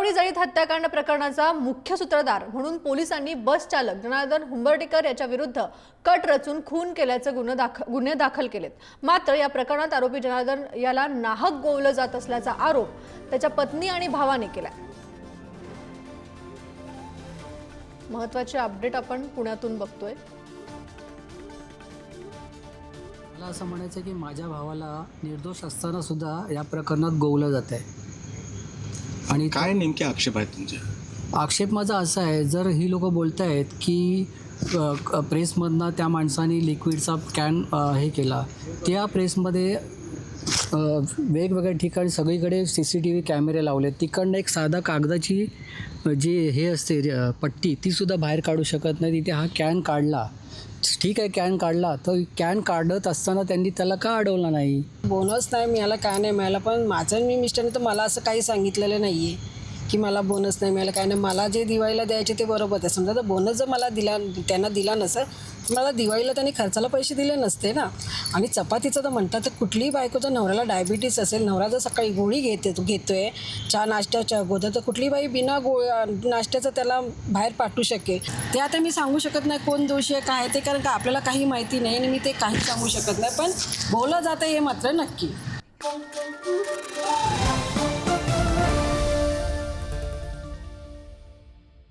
हिंगवडी जळीत हत्याकांड प्रकरणाचा मुख्य सूत्रधार म्हणून पोलिसांनी बस चालक जनार्दन हुंबर्डीकर याच्या विरुद्ध कट रचून खून केल्याचे गुन्हे दाखल केलेत। मात्र या प्रकरणात आरोपी जनार्दन याला नाहक गोवलं जात असल्याचा आरोप त्याच्या पत्नी आणि भावाने केलाय। महत्त्वाचे अपडेट आपण पुण्यातून बघतोय। मला असं म्हणायचं की माझ्या भावाला निर्दोष असताना सुद्धा या प्रकरणात गोवलं जात आहे। आणि काय नेमके आक्षेप आहेत तुमचे? आक्षेप माझा असा आहे, जर ही लोक बोलत आहेत की प्रेसमधनं त्या माणसाने लिक्विडचा कॅन हे केला, त्या प्रेसमध्ये वेगवेगळ्या ठिकाणी सगळीकडे CCTV कॅमेरे लावले, तिकडनं एक साधा कागदाची जी हे असते पट्टी तीसुद्धा बाहेर काढू शकत नाही, तिथे हा कॅन काढला। ठीक आहे, कॅन काढला, तर कॅन काढत असताना त्यांनी त्याला का अडवला नाही? बोनस नाही मिळाला, काय नाही मिळाला, पण माझं मी मिस्टरने तर मला असं काही सांगितलेलं नाही आहे की मला बोनस नाही मिळाला, काय नाही। मला जे दिवाळीला द्यायचे ते बरोबर आहे। समजा तर बोनस जर मला त्यांना दिला नसेल, मला दिवाळीला त्यांनी खर्चाला पैसे दिले नसते ना। आणि चपातीचं तर म्हणतात, तर कुठलीही बायको जर नवऱ्याला डायबिटीस असेल, नवरा जर सकाळी गोळी घेतोय चहा नाश्त्याच्या अगोदर, तर कुठली बाई बिना नाश्त्याचं त्याला बाहेर पाठवू शकेल? ते आता मी सांगू शकत नाही कोण दोषी आहे काय ते, कारण का आपल्याला काही माहिती नाही आणि मी ते काही सांगू शकत नाही, पण बोललं जातं हे मात्र नक्की।